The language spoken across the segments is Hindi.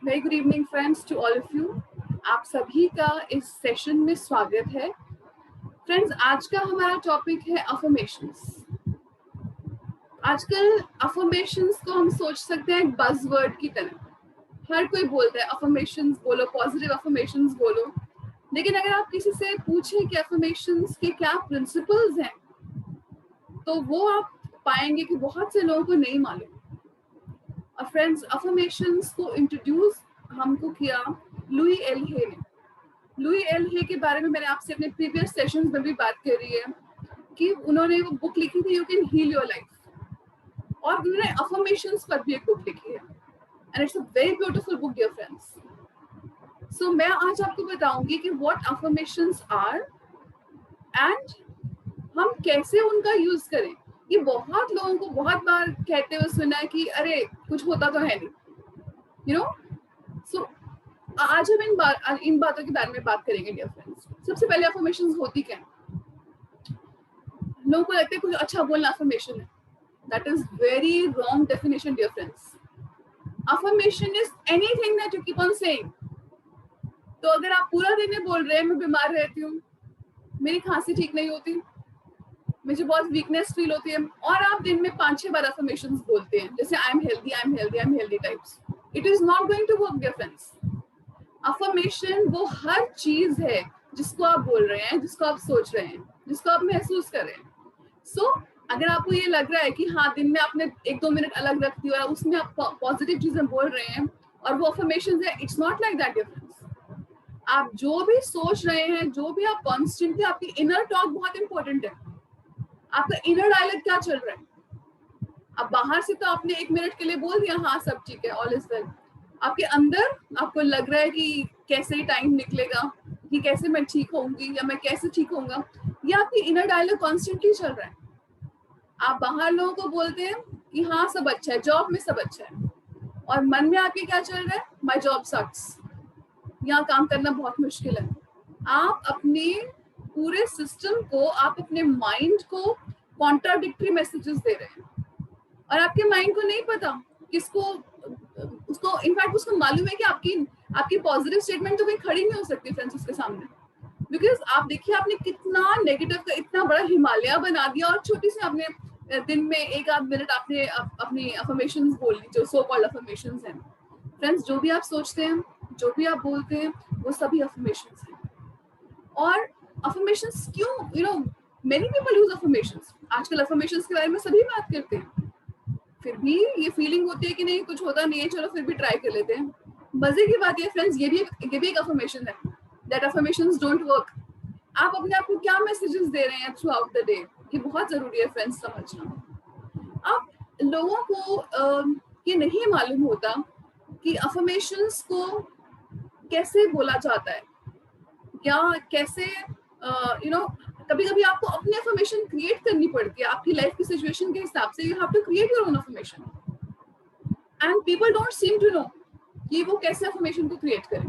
Very good evening friends to all of you. आप सभी का इस सेशन में स्वागत है। फ्रेंड्स, आज का हमारा टॉपिक है अफर्मेशंस। आजकल अफर्मेशंस को हम सोच सकते हैं एक बज़वर्ड की तरह। हर कोई बोलता है अफर्मेशंस बोलो, पॉजिटिव अफर्मेशंस बोलो, लेकिन अगर आप किसी से पूछें कि अफर्मेशंस के क्या प्रिंसिपल्स हैं, तो वो आप पाएंगे कि बहुत से लोगों को नहीं मालूम। और फ्रेंड्स, अफर्मेशंस को इंट्रोड्यूस हमको किया लुई एल हे ने। लुई एल हे के बारे में मैंने आपसे अपने प्रीवियस सेशंस में भी बात करी है कि उन्होंने वो बुक लिखी थी, you can heal your life, और उन्होंने अफर्मेशंस पर भी एक बुक लिखी है, and it's a very beautiful book dear friends. So मैं आज आपको बताऊंगी कि व्हाट अफर्मेशंस आर एंड हम कैसे उनका यूज करें। ये बहुत लोगों को बहुत बार कहते हुए सुना है कि अरे कुछ होता तो है नहीं, यू नो। सो आज हम इन बातों के बारे में बात करेंगे डियर फ्रेंड्स। सबसे पहले अफर्मेशंस होती क्या है? लोगों को लगता है कुछ अच्छा बोलना अफर्मेशन है। That is very wrong definition dear friends. Affirmation is anything that you keep on saying. तो अगर आप पूरा दिन में बोल रहे हैं मैं बीमार रहती हूँ, मेरी खांसी ठीक नहीं होती, मुझे बहुत वीकनेस फील होती है, और आप दिन में 5-6 बार अफर्मेशंस बोलते हैं जैसे I am healthy, I am healthy, I am healthy types, it is not going to work dear friends. Affirmation वो हर चीज है जिसको आप बोल रहे हैं, जिसको आप सोच रहे हैं, जिसको आप महसूस कर रहे हैं। सो अगर आपको ये लग रहा है कि हाँ दिन में आपने 1-2 मिनट अलग रख दी और उसमें आप पॉजिटिव चीजें बोल रहे हैं और वो अफर्मेशन है, it's not like that dear friends. आप जो भी सोच रहे हैं, जो भी आप कॉन्स्टेंटली, आपकी इनर टॉक बहुत इंपॉर्टेंट है। आपका इनर डायलॉग क्या चल रहा है? अब बाहर से तो आपने 1 मिनट के लिए बोल दिया हाँ सब ठीक है, ऑल इज वेल। आपके अंदर आपको लग रहा है कि कैसे टाइम निकलेगा, कि कैसे मैं ठीक होंगी या मैं कैसे ठीक होऊंगा, ये आपकी इनर डायलॉग कॉन्स्टेंटली चल रहा है। आप बाहर लोगों को बोलते हैं कि हाँ सब अच्छा है, जॉब में सब अच्छा है, और मन में आपके क्या चल रहा है? माई जॉब सक्स, यहाँ काम करना बहुत मुश्किल है। आप अपने पूरे सिस्टम को, आप अपने माइंड को कॉन्ट्राडिक्टरी मैसेजेस दे रहे हैं, और आपके माइंड को नहीं पता किसको, उसको इनफैक्ट उसको मालूम है कि आपकी पॉजिटिव स्टेटमेंट तो कहीं खड़ी नहीं हो सकती फ्रेंड्स उसके सामने, बिकॉज आप देखिए आपने कितना नेगेटिव का इतना बड़ा हिमालय बना दिया, और छोटी सी आपने दिन में 1-8 मिनट आपने अपनी अफर्मेशंस बोल ली, जो सो कॉल्ड अफर्मेशंस हैं। फ्रेंड्स, जो भी आप सोचते हैं, जो भी आप बोलते हैं, वो सभी अफर्मेशंस हैं। और अफर्मेशंस क्यों, you know, many people use affirmations. आजकल अफर्मेशंस के बारे में सभी बात करते हैं, फिर भी ये फीलिंग होती है कि नहीं कुछ होता नहीं है, चलो फिर भी ट्राई कर लेते हैं। मजे की बात है फ्रेंड्स, ये भी एक अफर्मेशन है, दैट अफर्मेशंस डोंट वर्क। आप अपने आप को क्या मैसेजेस दे रहे हैं थ्रू आउट द डे, ये बहुत जरूरी है फ्रेंड्स समझना। अब लोगों को ये नहीं मालूम होता कि अफर्मेशंस को कैसे बोला जाता है, या कैसे यू नो, कभी कभी आपको अपनी अफर्मेशन क्रिएट करनी पड़ती है आपकी लाइफ की सिचुएशन के हिसाब से। You have to create your own affirmation, and people don't seem to know कि वो कैसे अफर्मेशन को क्रिएट करें।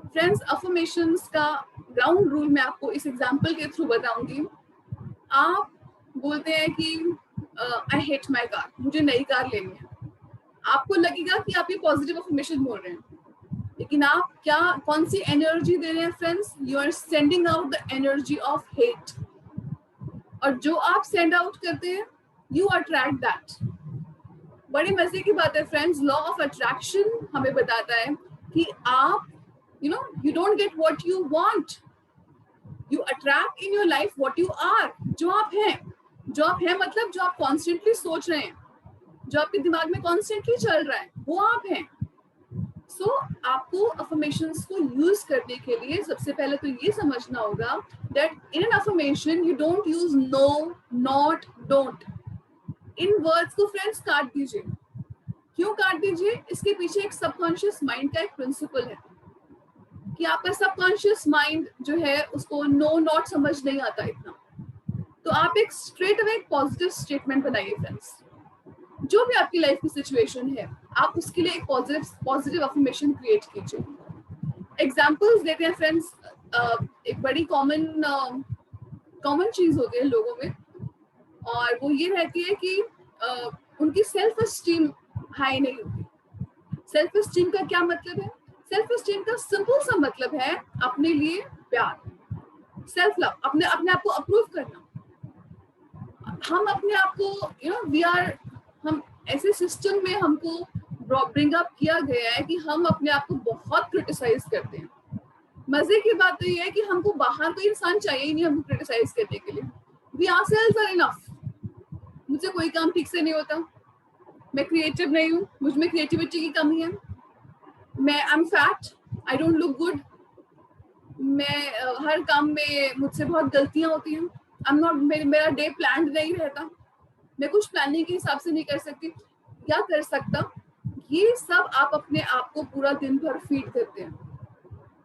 फ्रेंड्स, अफर्मेशंस का ग्राउंड रूल मैं आपको इस एग्जांपल के थ्रू बताऊंगी। आप बोलते हैं कि आई हेट माई कार, मुझे नई कार लेनी है। आपको लगेगा कि आप ये पॉजिटिव अफर्मेशन बोल रहे हैं, लेकिन आप क्या, कौन सी एनर्जी दे रहे हैं friends? You are sending out the energy of hate, और जो आप सेंड आउट करते हैं यू अट्रैक्ट दैट। बड़ी मजे की बात है फ्रेंड्स, लॉ ऑफ अट्रैक्शन हमें बताता है कि आप, you know, you don't get what you want, you attract in your life what you are. जो आप हैं, जो आप हैं मतलब जो आप कॉन्स्टेंटली सोच रहे हैं, जो आपके दिमाग में कॉन्स्टेंटली चल रहा है, वो आप हैं। सो आपको अफर्मेशंस को यूज करने के लिए सबसे पहले तो ये समझना होगा that in an affirmation you don't use no, not, don't. इन वर्ड्स को फ्रेंड्स काट दीजिए। क्यों काट दीजिए? इसके पीछे एक सबकॉन्शियस माइंड का एक प्रिंसिपल है कि आपका सबकॉन्शियस माइंड जो है उसको नो नॉट समझ नहीं आता इतना। तो आप एक स्ट्रेट अवे पॉजिटिव स्टेटमेंट बनाइए फ्रेंड्स। जो भी आपकी लाइफ की सिचुएशन है, आप उसके लिए एक पॉजिटिव अफर्मेशन क्रिएट कीजिए। एग्जाम्पल्स देते हैं फ्रेंड्स। एक बड़ी कॉमन चीज होती है लोगों में, और वो ये रहती है कि उनकी सेल्फ एस्टीम हाई नहीं होती। सेल्फ एस्टीम का क्या मतलब है? सेल्फ एस्टीम का सिंपल सा मतलब है अपने लिए प्यार, सेल्फ लव, अपने अपने आप को अप्रूव करना। हम अपने आप को हम ऐसे सिस्टम में हमको ब्रिंग अप किया गया है कि हम अपने आप को बहुत क्रिटिसाइज करते हैं। मजे की बात तो ये है कि हमको बाहर कोई इंसान चाहिए ही नहीं हमको क्रिटिसाइज करने के लिए। We ourselves are enough. मुझसे कोई काम ठीक से नहीं होता, मैं क्रिएटिव नहीं हूँ, मुझ में क्रिएटिविटी की कमी है, मैं I am fat, I don't look good, मैं हर काम में मुझसे बहुत गलतियां होती हैं, आई एम नॉट, मेरा डे प्लान्ड नहीं रहता, मैं कुछ प्लानिंग के हिसाब से नहीं कर सकती या कर सकता। ये सब आप अपने आप को पूरा दिन भर फीड करते हैं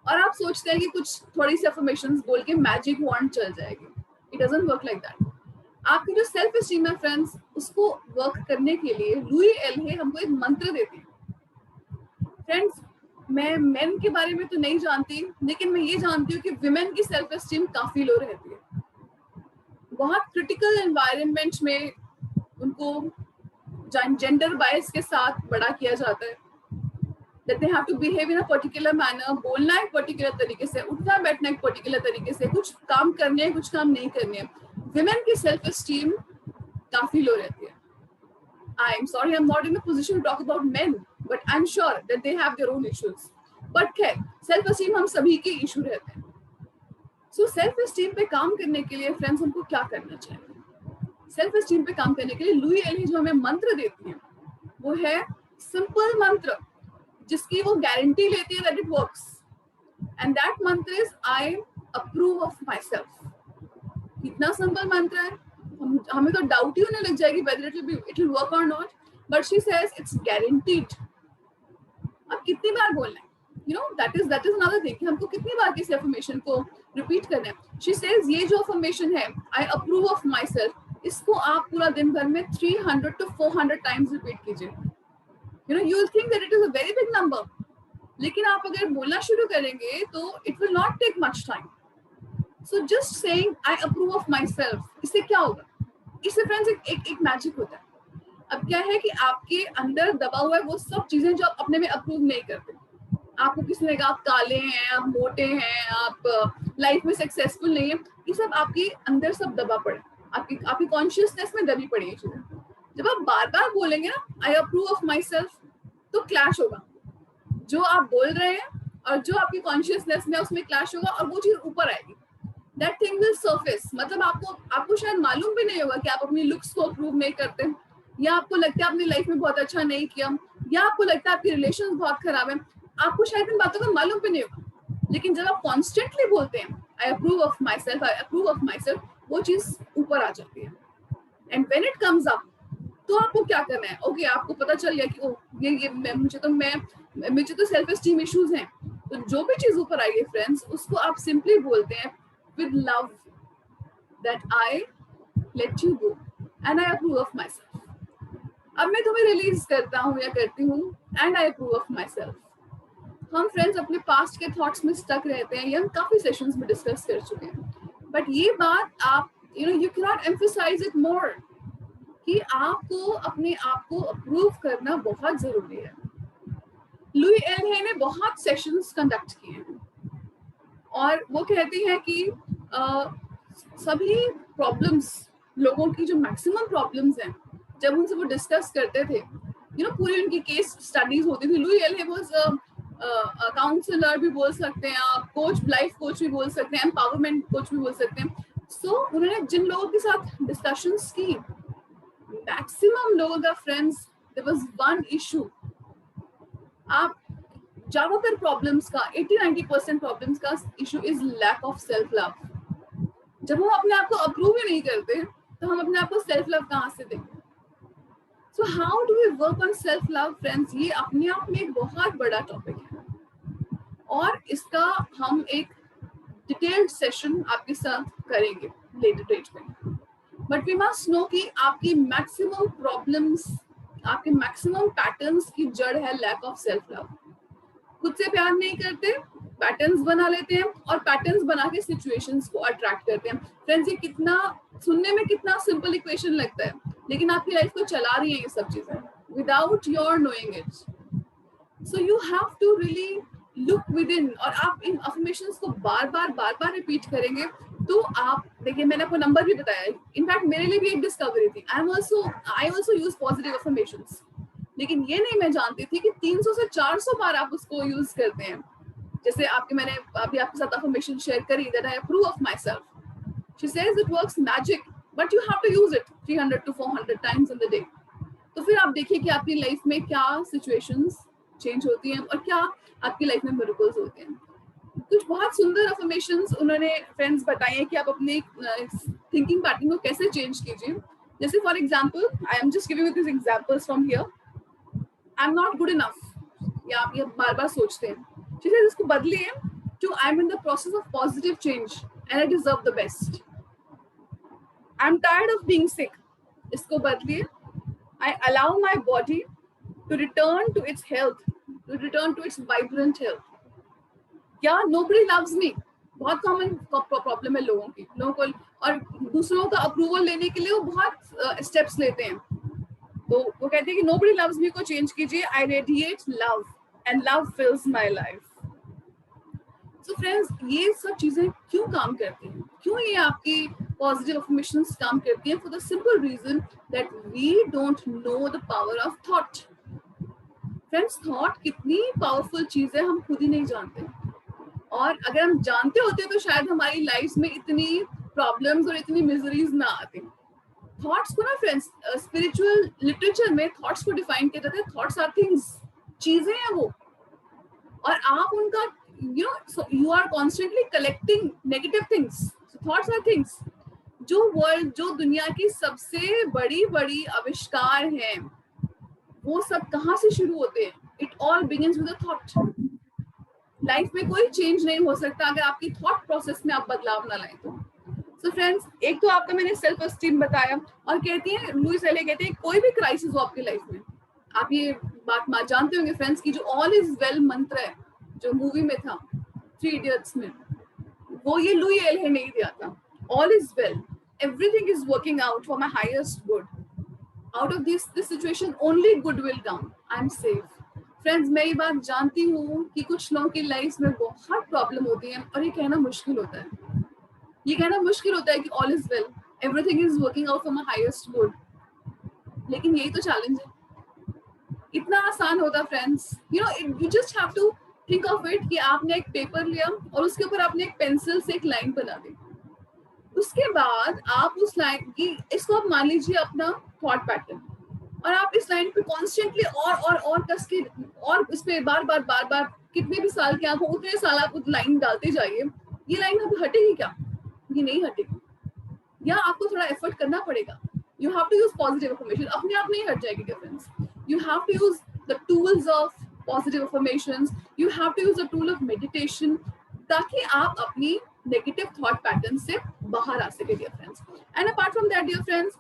और आप सोचते हैं कि कुछ थोड़ी सी अफर्मेशंस बोल के मैजिक वॉन्ड चल जाएगी। It doesn't work like that. आपकी जो सेल्फ एस्टीम है फ्रेंड्स, उसको वर्क करने के लिए लुई एल्हे हमको एक मंत्र देते हैं। फ्रेंड्स, मैं मेन के बारे में तो नहीं जानती, लेकिन मैं ये जानती हूँ कि विमेन की सेल्फ एस्टीम काफी लो रहती है। बहुत क्रिटिकल एनवायरनमेंट में उनको जेंडर बायस के साथ बड़ा किया जाता है, that they have to behave in a particular manner, बोलना एक पर्टिकुलर तरीके से, उठना बैठना एक पर्टिकुलर तरीके से, कुछ काम करने हैं कुछ काम नहीं करने हैं। विमेन की सेल्फ एस्टीम काफी लो रहती है। I am sorry, I'm not in a position to talk about men, but I'm sure that they have their own issues. But खैर, सेल्फ एस्टीम हम सभी के इशू रहते हैं। सो सेल्फ एस्टीम पे काम करने के लिए फ्रेंड्स हमको क्या करना चाहिए? सेल्फ एस्टीम पे काम करने के लिए लुई एल्हे जो हमें मंत्र देती है वो है सिंपल मंत्र, जिसकी वो गारंटी लेती है that it works, and that mantra is I approve of myself. कितना सिंपल मंत्र है, हमें तो डाउट ही होने लग जाएगी whether it will work or not, but she says it's guaranteed। अब कितनी बार बोलना है, you know, that is another thing कि हमको कितनी बार किसी अफर्मेशन को रिपीट करना है। she says ये जो अफर्मेशन है I approve of myself, इसको आप पूरा दिन भर में 300 to 400 टाइम्स रिपीट कीजिए। You know, you will think that it is a very big number, लेकिन आप अगर बोलना शुरू करेंगे तो it will not take much time। So just saying I approve of myself, इससे क्या होगा? इससे फ्रेंड्स एक मैजिक होता है। अब क्या है कि आपके अंदर दबा हुआ है वो सब चीजें जो आप अपने में अप्रूव नहीं करते। आपको किसी ने कहा आप काले हैं, आप मोटे हैं, आप लाइफ में सक्सेसफुल नहीं है, ये सब आपके अंदर सब दबा पड़े, आपकी कॉन्शियसनेस में दबी पड़ी है चीजें। जब आप बार बार बोलेंगे ना आई अप्रूव ऑफ माई सेल्फ, तो क्लैश होगा। जो आप बोल रहे हैं और जो आपकी कॉन्शियसनेस में उसमें क्लैश होगा और वो चीज ऊपर आएगी। That thing will surface. मतलब आपको शायद मालूम भी नहीं होगा कि आप अपनी लुक्स को अप्रूव नहीं करते, या आपको लगता है आपने लाइफ में बहुत अच्छा नहीं किया, या आपको लगता है आपके रिलेशंस बहुत खराब है। आपको शायद इन बातों का मालूम भी नहीं होगा, लेकिन जब आप कॉन्स्टेंटली बोलते हैं आई approve of my self, I approve of my self, वो चीज ऊपर आ जाती है। And when it comes up, तो आपको क्या करना है? ओके, आपको पता चल गया कि ओ ये मुझे तो सेल्फ एस्टीम इश्यूज हैं, तो जो भी चीज ऊपर आई है फ्रेंड्स, उसको आप सिंपली बोलते हैं with love that I let you go and I approve of myself। अब मैं तुम्हें रिलीज करता हूँ या करती हूँ and I approve of myself। हम फ्रेंड्स अपने पास्ट के थॉट्स में स्टक रहते हैं, ये हम काफी सेशंस में डिस्कस कर चुके हैं, बट ये बात आप you cannot emphasize it more कि आपको अपने आप को अप्रूव करना बहुत जरूरी है। लुई एल्हे ने बहुत सेशंस कंडक्ट किए हैं और वो कहती है कि सभी प्रॉब्लम्स, लोगों की जो मैक्सिमम प्रॉब्लम्स हैं, जब उनसे वो डिस्कस करते थे, पूरी उनकी केस स्टडीज होती थी। लुई एल्हे वाज काउंसलर भी बोल सकते हैं आप, कोच, लाइफ कोच भी बोल सकते हैं, एम्पावरमेंट कोच भी बोल सकते हैं। सो उन्होंने जिन लोगों के साथ डिस्कशंस की, मैक्सिमम लोगों का friends, there was one issue. आप ज्यादातर प्रॉब्लम्स का 80-90% प्रॉब्लम्स का issue is lack of self love. जब हम अपने आप को अप्रूव ही नहीं करते तो हम अपने आप को सेल्फ लव कहाँ से देंगे? So how do we work on self love friends? ये अपने आप में एक बहुत बड़ा टॉपिक है और इसका हम एक डिटेल्ड सेशन आपके साथ करेंगे लेटर डेट में। बट वी मस्ट नो कि आपकी मैक्सिमम प्रॉब्लम्स, आपके मैक्सिमम पैटर्न्स की जड़ है लैक ऑफ सेल्फ लव। खुद से प्यार नहीं करते, पैटर्न्स बना लेते हैं और पैटर्न्स बना के सिचुएशंस को अट्रैक्ट करते हैं। फ्रेंड्स, ये कितना सुनने में कितना सिंपल इक्वेशन लगता है, लेकिन आपकी लाइफ को चला रही है ये सब चीजें without your knowing it. So you have to really look within, और आप इन अफर्मेशंस को बार बार रिपीट करेंगे तो आप देखिए, मैंने आपको नंबर भी बताया, इनफैक्ट मेरे लिए भी एक डिस्कवरी थी। I also use positive affirmations, लेकिन ये नहीं मैं जानती थी कि 300 से 400 बार आप उसको यूज करते हैं। जैसे आपके, मैंने अभी आपके साथ अफर्मेशन शेयर करी, that I approve of myself. She says it works magic, but you have to use it 300 to 400 times in the day. तो फिर आप देखिए कि आपकी लाइफ में क्या सिचुएशंस चेंज होती हैं और क्या आपकी लाइफ में मिरेकल्स होते हैं। कुछ बहुत सुंदर अफर्मेशंस उन्होंने फ्रेंड्स बताई हैं कि आप अपने थिंकिंग पैटर्न को कैसे चेंज कीजिए। जैसे for example, I am just giving you this examples from here. I am not good enough, या आप ये बार बार सोचते हैं, ठीक है, इसको बदलिए to I am in the process of positive change and I deserve the best. I am tired of being sick, इसको बदलिए, I allow my body to return to its health, to return to its vibrant health. या nobody loves me, बहुत कॉमन प्रॉब्लम है लोगों को, और दूसरों का अप्रूवल लेने के लिए वो बहुत स्टेप्स लेते हैं। तो वो कहते हैं कि nobody loves me को चेंज कीजिए, I radiate love and love fills my life. So friends, ये सब चीजें क्यों काम करती हैं, क्यों ये आपकी पॉजिटिव अफर्मेशंस काम करती हैं? For the simple reason that we don't know the power of thought. Friends, thought कितनी पावरफुल चीज है हम खुद ही नहीं जानते, और अगर हम जानते होते तो शायद हमारी लाइफ में इतनी प्रॉब्लम्स और इतनी मिजरीज ना आती। थॉट्स को ना फ्रेंड्स, स्पिरिचुअल लिटरेचर में थॉट्स को डिफाइन किया जाता है, थॉट्स आर थिंग्स, चीजें हैं वो, और आप उनका you are constantly collecting negative things. So thoughts are things. जो दुनिया की सबसे बड़ी आविष्कार हैं, वो सब कहाँ से शुरू होते हैं? It all begins with a thought. Life में कोई चेंज नहीं हो सकता अगर आपकी थॉट प्रोसेस में आप बदलाव ना लाएं तो। सो फ्रेंड्स, एक तो आपका मैंने सेल्फ एस्टीम बताया, और कहती है लुइस एले कहते हैं कोई भी क्राइसिस हो आपकी लाइफ में, आप ये बात जानते होंगे फ्रेंड्स की जो ऑल इज वेल मंत्र है, जो मूवी में था 3 इडियट्स में, वो ये लुई एल ने दिया था। All is well, everything is working out for my highest good, out of this situation only good will come, I am safe. Friends, मैं ये बात जानती हूँ कि कुछ लोगों की लाइफ में बहुत प्रॉब्लम होती है, और ये कहना मुश्किल होता है, कि all is well, everything is working out for my highest good, लेकिन यही तो चैलेंज है। इतना आसान होता friends, you just have to think of it कि आपने एक पेपर लिया और उसके ऊपर आपने एक पेंसिल से एक लाइन बना दी, उसके बाद आप उस लाइन की, इसको आप मान लीजिए अपना थॉट पैटर्न, और आप इस लाइन पे कॉन्स्टेंटली और कस के, और इस पे बार बार कितने भी साल के आप हो उतने साल आप उस लाइन डालते जाइए, ये लाइन अब हटेगी क्या? ये नहीं हटेगी, या आपको थोड़ा एफर्ट करना पड़ेगा। You have to use positive affirmation, अपने आप नहीं हट जाएगी difference. You have to use the tools of positive affirmations, you have to use the tool of meditation, ताकि आप अपनी नेगेटिव थॉट पैटर्न से बाहर आ सके dear friends. And apart from that dear friends,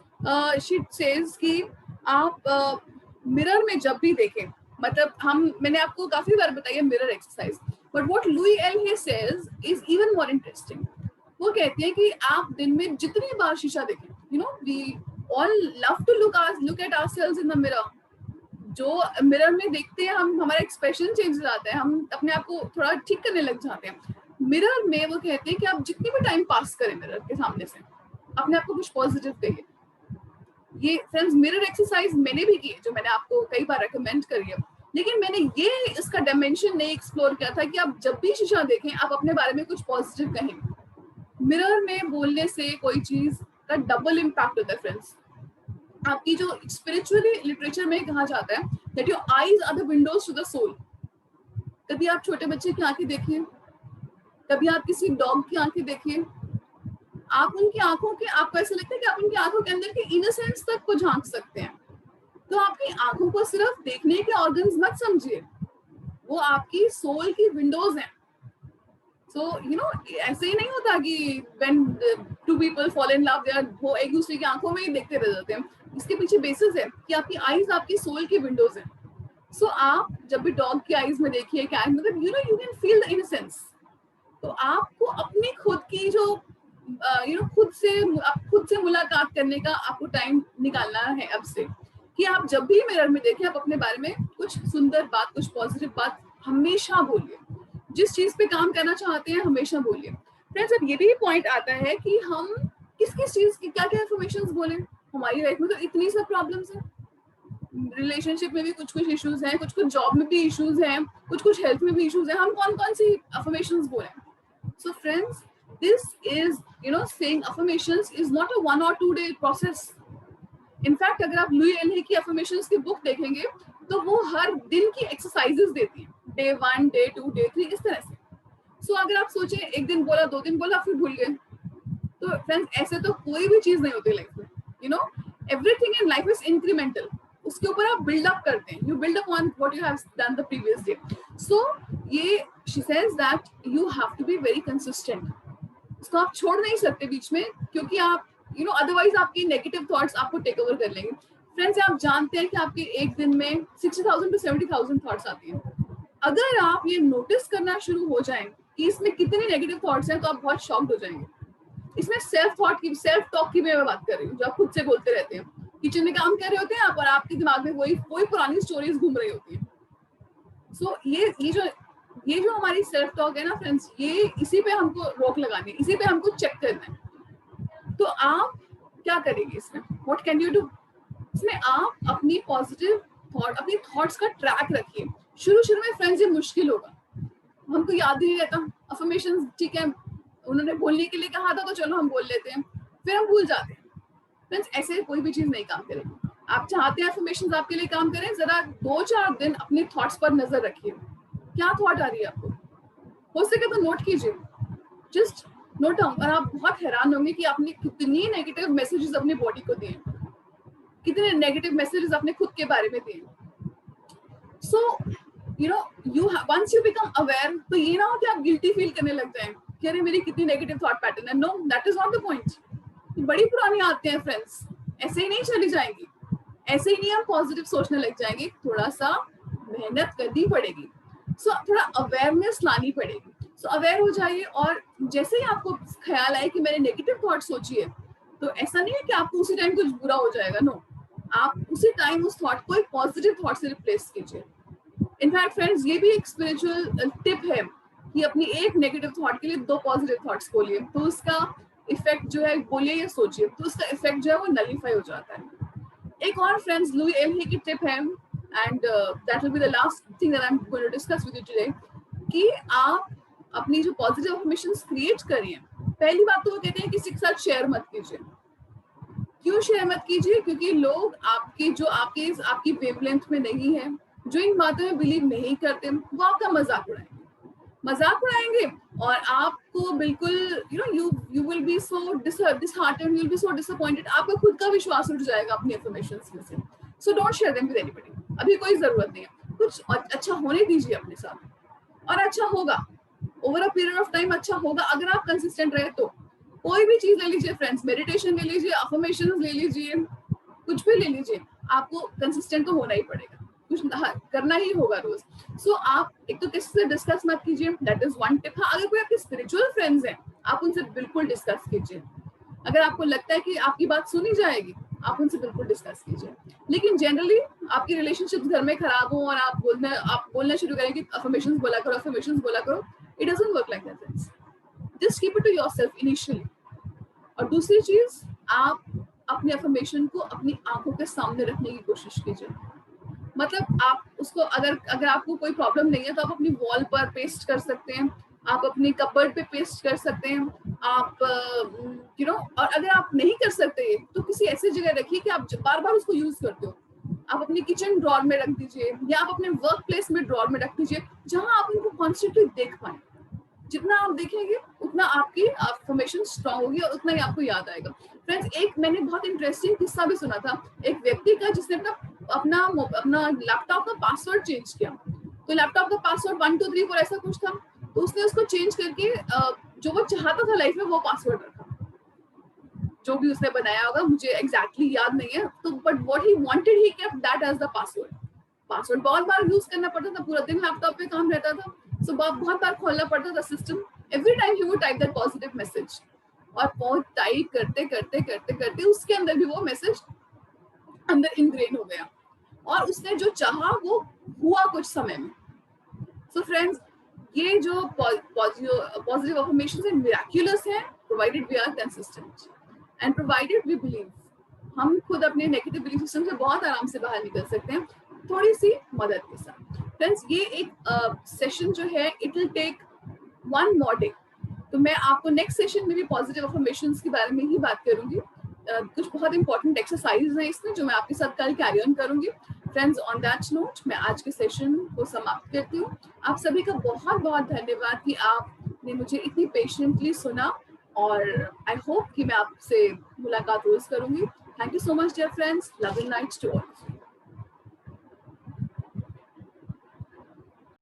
she says कि आप मिरर में जब भी देखें, मतलब मैंने आपको काफी बार बताई है mirror exercise, but what Louis L says is even more interesting. वो कहते हैं कि आप दिन में जितनी बार शीशा देखें, we all love to look at ourselves in the mirror. जो मिरर में देखते हैं हम, हमारा एक्सप्रेशन चेंज हो जाता है, हम अपने आप को थोड़ा ठीक करने लग जाते हैं मिरर में। वो कहते हैं कि आप जितनी भी टाइम पास करें मिरर के सामने से, अपने आप को कुछ पॉजिटिव कहिए। ये फ्रेंड्स मिरर एक्सरसाइज मैंने भी की है, जो मैंने आपको कई बार रेकमेंड करी है, लेकिन मैंने ये इसका डायमेंशन नहीं एक्सप्लोर किया था कि आप जब भी शीशा देखें आप अपने बारे में कुछ पॉजिटिव कहें। मिरर में बोलने से कोई चीज का डबल इम्पैक्ट होता है फ्रेंड्स। आपकी जो स्पिरिचुअली लिटरेचर में कहा जाता है that your eyes are the windows to the soul. कभी आप छोटे बच्चे की आंखें देखिए, कभी आप किसी डॉग की आंखें देखिए, आप उनकी आंखों के, आपको ऐसा लगता है कि आप उनकी आंखों के अंदर की इनोसेंस तक को झांक सकते हैं। तो आपकी आंखों को सिर्फ देखने के ऑर्गन्स मत समझिए, वो आपकी सोल की विंडोज हैं। सो ऐसे ही नहीं होता कि when two people fall in love, वो एक दूसरे की आंखों में ही देखते रह जाते हैं। इसके पीछे बेसिस है कि आपकी आईज आपकी सोल की विंडोज हैं। सो आप जब भी डॉग की आईज में देखिए, क्या मतलब you can feel the innocence. तो आपको अपनी खुद की जो खुद से मुलाकात करने का आपको टाइम निकालना है अब से, कि आप जब भी मिरर में देखें आप अपने बारे में कुछ सुंदर बात, कुछ पॉजिटिव बात हमेशा बोलिए। जिस चीज पे काम करना चाहते हैं हमेशा बोलिए। फ्रेंड्स, अब ये भी पॉइंट आता है कि हम किस किस चीज की क्या क्या इन्फॉर्मेशन बोले। हमारी लाइफ में तो इतनी सब प्रॉब्लम्स हैं, रिलेशनशिप में भी कुछ कुछ इश्यूज हैं, कुछ कुछ जॉब में भी इश्यूज हैं, कुछ कुछ हेल्थ में भी इश्यूज हैं, हम कौन कौन सी अफर्मेशंस बोले। So friends, this is saying affirmations is not a 1 or 2 day process. In fact अगर आप लुई एनरी की अफर्मेशंस की बुक देखेंगे तो वो हर दिन की एक्सरसाइजेस देती है, डे 1, डे 2, डे 3, इस तरह से। सो अगर आप सोचें एक दिन बोला, 2 दिन बोला, फिर भूल गए, तो फ्रेंड्स ऐसे तो कोई भी चीज नहीं होती लाइफ में। Everything in life is incremental. उसके ऊपर आप बिल्ड अप करते हैं, you build up on what you have done the previous day. So she says that you have have be very वेरी कंसिस्टेंट। इसको आप छोड़ नहीं सकते बीच में, क्योंकि आप अदरवाइज आपकी नेगेटिव थॉट्स आपको टेक ओवर कर लेंगे। फ्रेंड्स, आप जानते हैं कि आपके एक दिन में 60,000 to 70,000 थॉट्स आती हैं। अगर आप ये नोटिस करना शुरू हो जाएं कि इसमें कितने नेगेटिव थॉट्स हैं, तो आप बहुत शॉक्ड हो जाएंगे। इसमें सेल्फ टॉक की मैं बात कर रही हूँ, जो आप खुद से बोलते रहते हैं। किचन में काम कर रहे होते हैं आप और आपके दिमाग में वही पुरानी स्टोरीज घूम रही होती है। सो ये जो हमारी सेल्फ टॉक है ना फ्रेंड्स, ये इसी पे हमको रोक लगानी है, इसी पे हमको चेक करना है। तो आप क्या करेंगे इसमें, व्हाट कैन यू डू? इसमें आप अपनी पॉजिटिव थॉट, अपनी थॉट्स का ट्रैक रखिए। शुरू में फ्रेंड्स ये मुश्किल होगा, हमको याद ही नहीं रहता अफर्मेशंस। ठीक है, उन्होंने बोलने के लिए कहा था तो चलो हम बोल लेते हैं, फिर हम भूल जाते हैं। फ्रेंड्स, ऐसे कोई भी चीज नहीं काम करेगी। आप चाहते हैं अफर्मेशंस आपके लिए काम करें, जरा 2-4 दिन अपने थॉट्स पर नजर रखिए। क्या थॉट आ रही है आपको, हो सके तो नोट कीजिए, जस्ट नोट डाउन। और आप बहुत हैरान होंगे कि आपने कितनी नेगेटिव मैसेजेस अपनी बॉडी को दिए, कितने नेगेटिव मैसेजेस अपने खुद के बारे में दिए। सो once you become aware, तो ये ना हो कि आप गिल्टी फील करने लग जाएं कि अरे मेरी कितनी नेगेटिव थॉट पैटर्न है। No, that is not the point. बड़ी पुरानी आते हैं फ्रेंड्स, ऐसे ही नहीं चली जाएंगी, ऐसे ही नहीं हम पॉजिटिव सोचने लग जाएंगे। थोड़ा सा मेहनत करनी पड़ेगी। सो थोड़ा अवेयरनेस लानी पड़ेगी। सो अवेयर हो जाइए, और जैसे ही आपको ख्याल आए कि मैंने नेगेटिव थॉट सोची है, तो ऐसा नहीं है कि आपको उसी टाइम कुछ बुरा हो जाएगा। नो, आप उसी टाइम उस थॉट को एक पॉजिटिव थॉट से रिप्लेस कीजिए। इनफैक्ट फ्रेंड्स, ये भी एक स्पिरिचुअल टिप है कि अपनी एक नेगेटिव थॉट के लिए 2 पॉजिटिव थॉट्स बोलिए, तो उसका इफेक्ट जो है, बोलिए या सोचिए, तो उसका इफेक्ट जो है वो नलीफाई हो जाता है। एक और फ्रेंड्स लुई एनरी की टिप है, and that will be the last thing that I am going to discuss with you today, कि आप अपनी जो पॉजिटिव अफर्मेशंस क्रिएट करिए। पहली बात तो वो कहते हैं किसी के साथ शेयर मत कीजिए। क्यों शेयर मत कीजिए? क्योंकि लोग आपकी वेवलेंथ में नहीं है, जो इन बातों में बिलीव नहीं करते, वो आपका मजाक उड़ाएंगे और आपको बिल्कुल you will be so disheartened, you will be so disappointed. आपका खुद का विश्वास उठ जाएगा अपनी इन्फॉर्मेशंस में से। So don't share them with anybody. अभी कोई जरूरत नहीं है, कुछ अच्छा होने दीजिए अपने साथ, और अच्छा होगा over a period of time. अच्छा होगा अगर आप कंसिस्टेंट रहे तो। कोई भी चीज ले लीजिए फ्रेंड्स, मेडिटेशन ले लीजिए, अफर्मेशंस ले लीजिए, कुछ भी ले लीजिए, आपको कंसिस्टेंट तो होना ही पड़ेगा, कुछ करना ही होगा रोज। सो आप एक तो किसी से डिस्कस मत कीजिए, दैट इज वन टिप। हाँ, अगर कोई आपके स्पिरिचुअल फ्रेंड्स हैं, आप उनसे बिल्कुल डिस्कस कीजिए। अगर आपको लगता है कि आपकी बात सुनी जाएगी, आप उनसे बिल्कुल डिस्कस कीजिए। लेकिन जनरली आपकी रिलेशनशिप घर में खराब हो और आप बोलना शुरू करें कि अफर्मेशंस बोला करो, it doesn't work like that. Just keep it to yourself initially. और दूसरी चीज, आप अपने अफर्मेशन को अपनी आंखों के सामने रखने की कोशिश कीजिए। मतलब आप उसको अगर आपको कोई प्रॉब्लम नहीं है तो आप अपनी वॉल पर पेस्ट कर सकते हैं, आप अपनी कपबोर्ड पे पेस्ट कर सकते हैं, आप और अगर आप नहीं कर सकते तो किसी ऐसी जगह रखिए कि आप बार बार उसको यूज करते हो। आप अपनी किचन ड्रॉर में रख दीजिए, या आप अपने वर्क प्लेस में ड्रॉर में रख दीजिए, जहां आप उनको कॉन्स्टेंटली देख पाए। जितना आप देखेंगे उतना आपकी अफर्मेशन स्ट्रांग होगी और उतना ही आपको याद आएगा। फ्रेंड्स, एक मैंने बहुत इंटरेस्टिंग किस्सा भी सुना था एक व्यक्ति का, जिसने अपना लैपटॉप का पासवर्ड चेंज किया। तो लैपटॉप का पासवर्ड 1 2 3 4 ऐसा कुछ था, तो उसने उसको चेंज करके जो वो चाहता था लाइफ में वो पासवर्ड रखा। जो भी उसने बनाया होगा, मुझे एग्जैक्टली याद नहीं है, तो but what he wanted he kept that as the password बहुत बार यूज करना पड़ता था, पूरा दिन लैपटॉप पे काम रहता था, सो बहुत बार खोलना पड़ता था system. Every time he would type that positive message, और बहुत टाइप करते करते करते करते उसके अंदर भी वो मैसेज अंदर इनग्रेन हो गया और उसने जो चाहा वो हुआ कुछ समय में। सो फ्रेंड्स, ये जो पॉजिटिव अफर्मेशंस है मिराक्युलस है, provided we are consistent and provided we believe. हम खुद अपने नेगेटिव बिलीफ सिस्टम से बहुत आराम से बाहर निकल सकते हैं थोड़ी सी मदद के साथ। फ्रेंड्स, ये एक सेशन जो है it will take 1 more day। तो मैं आपको नेक्स्ट सेशन में भी पॉजिटिव अफर्मेशंस के बारे में ही बात करूंगी। कुछ बहुत इंपॉर्टेंट एक्सरसाइज हैं इसमें जो मैं आपके साथ कल कैरी ऑन करूंगी। फ्रेंड्स, ऑन दैट नोट मैं आज के सेशन को समाप्त करती हूँ। आप सभी का बहुत बहुत धन्यवाद कि आपने मुझे इतनी पेशेंटली सुना और आई होप कि मैं आपसे मुलाकात रोज करूंगी। Thank you so much dear friends, love and light to all.